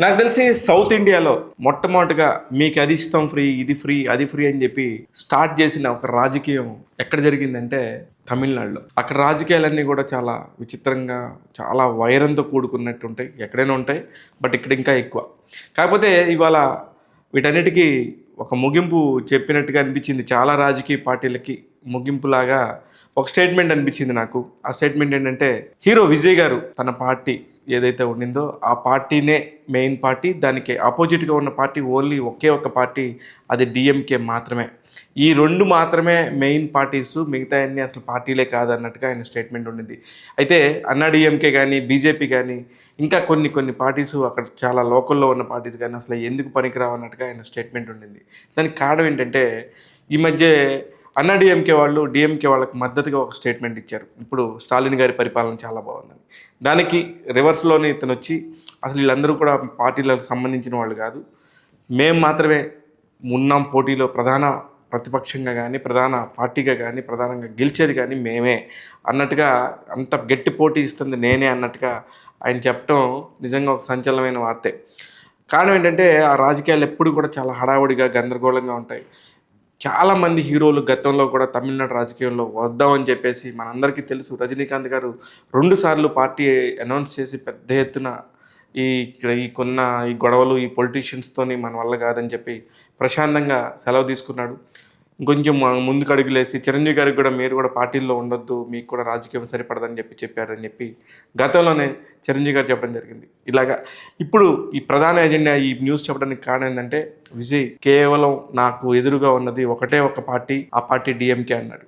నాకు తెలిసి సౌత్ ఇండియాలో మొట్టమొదటిగా మీకు అది ఇస్తాం ఫ్రీ, ఇది ఫ్రీ, అది ఫ్రీ అని చెప్పి స్టార్ట్ చేసిన ఒక రాజకీయం ఎక్కడ జరిగిందంటే తమిళనాడులో. అక్కడ రాజకీయాలన్నీ కూడా చాలా విచిత్రంగా, చాలా వైరంతో కూడుకున్నట్టు ఉంటాయి. ఎక్కడైనా ఉంటాయి, బట్ ఇక్కడ ఇంకా ఎక్కువ. కాకపోతే ఇవాళ వీటన్నిటికీ ఒక ముగింపు చెప్పినట్టుగా అనిపించింది. చాలా రాజకీయ పార్టీలకి ముగింపులాగా ఒక స్టేట్మెంట్ అనిపించింది నాకు. ఆ స్టేట్మెంట్ ఏంటంటే, హీరో విజయ్ గారు తన పార్టీ ఏదైతే ఉండిందో ఆ పార్టీనే మెయిన్ పార్టీ, దానికి ఆపోజిట్గా ఉన్న పార్టీ ఓన్లీ ఒకే ఒక పార్టీ, అది డిఎంకే మాత్రమే. ఈ రెండు మాత్రమే మెయిన్ పార్టీస్, మిగతా అన్ని అసలు పార్టీలే కాదన్నట్టుగా ఆయన స్టేట్మెంట్ ఉండింది. అయితే అన్నా డిఎంకే కానీ, బీజేపీ కానీ, ఇంకా కొన్ని కొన్ని పార్టీస్ అక్కడ చాలా లోకల్లో ఉన్న పార్టీస్ కానీ అసలు ఎందుకు పనికిరావు అన్నట్టుగా ఆయన స్టేట్మెంట్ ఉండింది. దానికి కారణం ఏంటంటే, ఈ మధ్య అన్నా డిఎంకే వాళ్ళు డిఎంకే వాళ్ళకి మద్దతుగా ఒక స్టేట్మెంట్ ఇచ్చారు. ఇప్పుడు స్టాలిన్ గారి పరిపాలన చాలా బాగుందని. దానికి రివర్స్లోనే ఇతను వచ్చి, అసలు వీళ్ళందరూ కూడా పార్టీలకు సంబంధించిన వాళ్ళు కాదు, మేము మాత్రమే ఉన్నాం పోటీలో, ప్రధాన ప్రతిపక్షంగా కానీ, ప్రధాన పార్టీగా కానీ, ప్రధానంగా గెలిచేది కానీ మేమే అన్నట్టుగా, అంత గట్టి పోటీ ఇస్తుంది నేనే అన్నట్టుగా ఆయన చెప్పడం నిజంగా ఒక సంచలనమైన వార్తే. కారణం ఏంటంటే, ఆ రాజకీయాలు ఎప్పుడు కూడా చాలా హడావుడిగా, గందరగోళంగా ఉంటాయి. చాలామంది హీరోలు గతంలో కూడా తమిళనాడు రాజకీయంలో వద్దామని చెప్పేసి మనందరికీ తెలుసు. రజనీకాంత్ గారు 2 సార్లు పార్టీ అనౌన్స్ చేసి పెద్ద ఎత్తున ఈ గొడవలు, ఈ పొలిటీషియన్స్తోని మన వల్ల కాదని చెప్పి ప్రశాంతంగా సెలవు తీసుకున్నాడు. ఇంకొంచెం ముందుకు అడుగులేసి చిరంజీవి గారికి కూడా, మీరు కూడా పార్టీల్లో ఉండొద్దు, మీకు కూడా రాజకీయం సరిపడదని చెప్పారని చెప్పి గతంలోనే చిరంజీవి గారు చెప్పడం జరిగింది. ఇలాగా ఇప్పుడు ఈ ప్రధాన ఎజెండా ఈ న్యూస్ చెప్పడానికి కారణం ఏంటంటే, విజయ్ కేవలం నాకు ఎదురుగా ఉన్నది ఒకటే ఒక పార్టీ, ఆ పార్టీ డిఎంకే అన్నాడు.